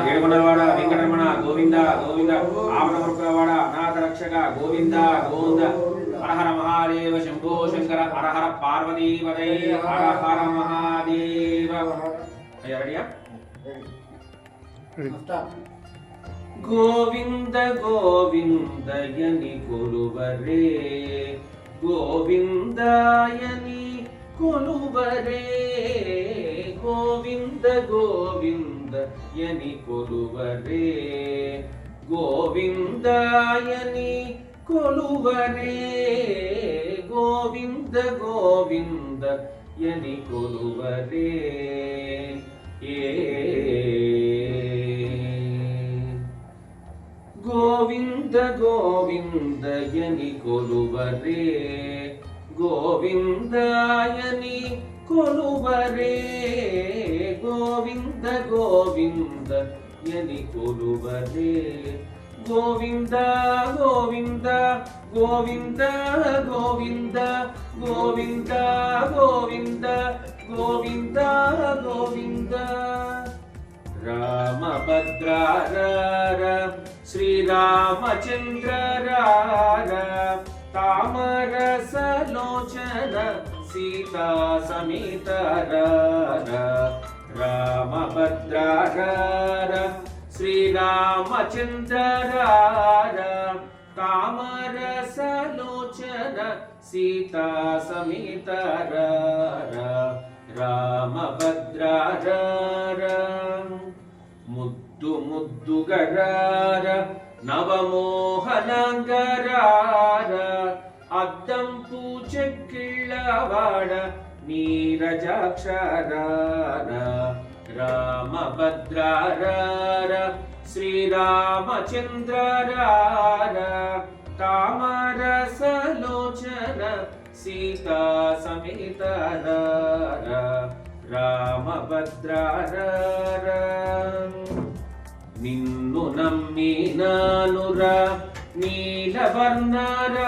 ఏడుకొండలవాడ వెంకటరమణ గోవింద గోవింద ఆవనమృగవాడ అనాథ రక్షక గోవింద గోవింద హర హర మహాదేవ శంభో శంకర హర హర పార్వతీపదై హర హర మహాదేవ. రెడీయా? గోవింద గోవిందయని కొలువరే గోవిందాయని కొలువరే గోవింద గోవిందయని కొలువరే గోవిందాయని కొలువరే గోవింద గోవిందయని కొలువరే గోవింద గోవిందయని కొలువరే గోవిందాయని కొలువరే గోవింద గోవిందయని కొలువరే గోవింద గోవింద గోవింద గోవింద గోవింద గోవింద గోవింద గోవింద రామభద్రార శ్రీరామచంద్ర తామరసలోచన సీతా సమేత రామభద్రార శ్రీరామచంద్ర తామరసలోచన సీతా సమేత రామభద్రార ముద్దు ముద్దుగరార నవమోహనంగరార అద్దంపు చెక్కిళ్ళవాడ నీరజాక్షరార రామభద్రార శ్రీరామచంద్రార తామరసలోచన సీతా సమేత రామభద్రార నిన్ను నమ్మినానురా నీలవర్ణరార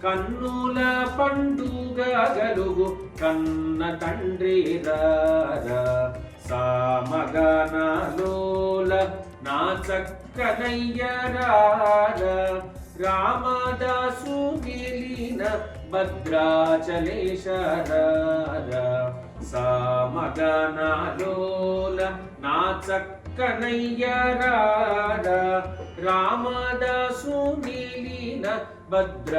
కన్నుల పండుగ గలుగు కన్న తండ్రి సామగానాలోల నా చక్కనయ్యరార రామదాసు గెలిన భద్రాచలేశరార సామగానాలోల నా కనయ్యరార రామదాసు నీలిన భద్రాచలేశరార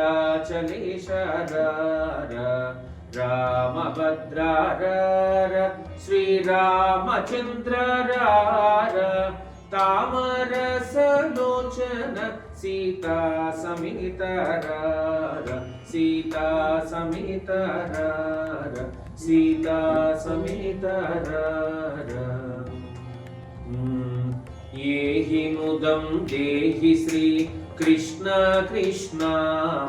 రామభద్రార శ్రీరామచంద్రార తామరసలోచన సీతా సమేత సీతా సమేత సీతా సమేత ఏహి ముదం దేహి శ్రీ కృష్ణ కృష్ణ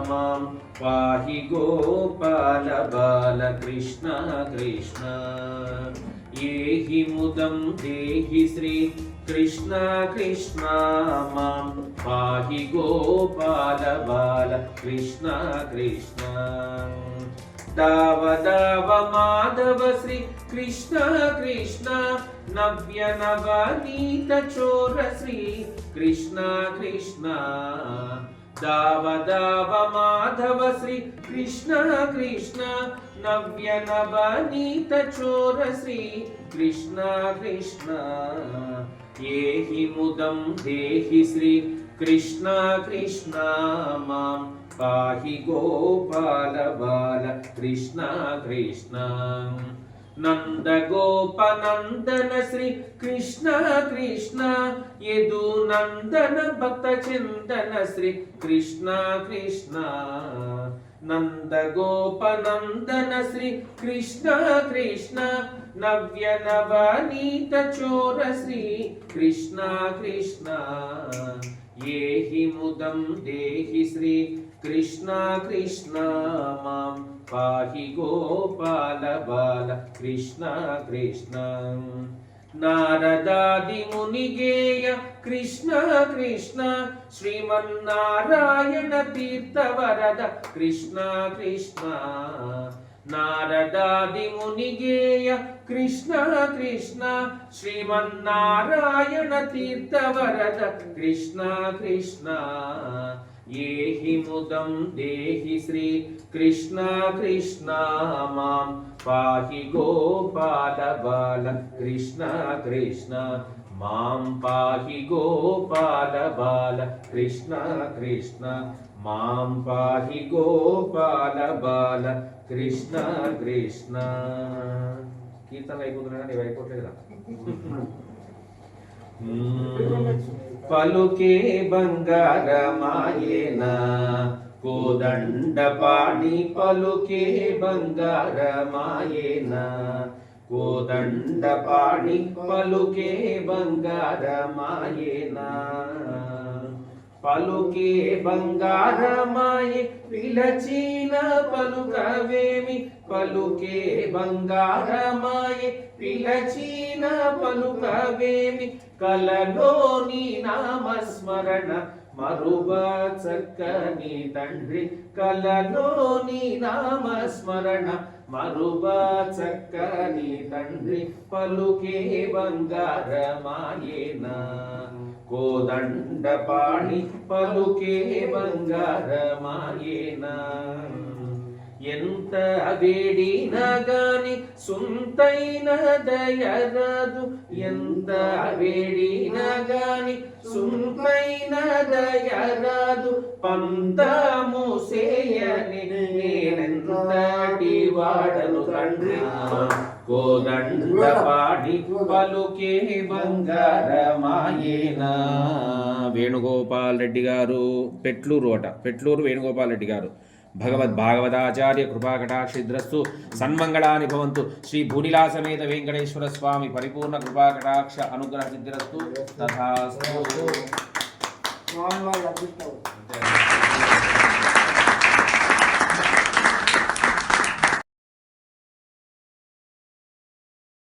మాం పాహి గోపాల బాల కృష్ణ కృష్ణ ఏహి ముదం దేహి శ్రీ కృష్ణ కృష్ణ మాం పాహి గోపాల బాల కృష్ణ కృష్ణ దావ దావ మాధవ శ్రీ కృష్ణ కృష్ణ నవ్య నవనీత చోర శ్రీ కృష్ణ కృష్ణ దావ దావ మాధవ శ్రీ కృష్ణ కృష్ణ నవ్య నవనీత చోర శ్రీ కృష్ణ కృష్ణ ఏహి ముదం దేహి శ్రీ కృష్ణ కృష్ణ మాం పాహి గోపాల బాల కృష్ణ కృష్ణ నంద గోపనందన శ్రీ కృష్ణ కృష్ణ యదు నందన భక్త చందన శ్రీ కృష్ణ కృష్ణ నంద గోపనందన శ్రీ కృష్ణ కృష్ణ నవ్య నవనీత చోర శ్రీ కృష్ణ కృష్ణ ఏహి ముదం దేహి శ్రీ కృష్ణ కృష్ణ మాం పాహి గోపాల బాల కృష్ణ కృష్ణ నారదాది మునిగేయ కృష్ణ కృష్ణ శ్రీమన్నారాయణ తీర్థవరద కృష్ణ కృష్ణ నారదాది మునిగేయ కృష్ణ కృష్ణ శ్రీమన్నారాయణ తీర్థవరద కృష్ణ కృష్ణ ఏహి ముదం దేహి శ్రీ కృష్ణ కృష్ణ మాం పాహి గోపాల బాల కృష్ణ కృష్ణ మాం పాహి గోపాల బాల కృష్ణ కృష్ణ మాం పాహి గోపాల బాల కృష్ణ కృష్ణ. కీర్తనలు అయిపోతున్నాయి కానీ అయిపోవట్లేదు కదా. పలుకే బంగారమాయేనా కోదండపాణి పలుకే బంగారమాయేనా కోదండపాణి పలుకే బంగారమాయేనా పలుకే బంగారమాయే పిలచిన పలుకవేమి పలుకే బంగారమాయే పిలచిన పలుకవేమి కలలోని నామస్మరణ మరువ చక్కని తండ్రి కలలోని నామస్మరణ మరువ చక్కని తండ్రి పలుకే బంగారమాయేనా కోదండపాణి పలుకే బంగారమాయేనా ఎంత వేడినా గాని సుంతైన దయరాదు ఎంత వేడినా గాని సుంతైన దయరాదు పంతము సేయని నేనెంతటి వాడను తండ్రి కోదండపాణి పలుకే బంగారమాయేనా. వేణుగోపాల్ రెడ్డి గారు పెట్లూరు వేణుగోపాల్ రెడ్డి గారు భగవద్భాగవతాచార్య కృపాకటాక్షిద్రస్తు సన్మంగళాని భవంతు. శ్రీ భూనిలా సమేత వెంకటేశ్వర స్వామి పరిపూర్ణ కృపాకటాక్ష అనుగ్రహ సిద్ధిరస్తు. తథాస్తు.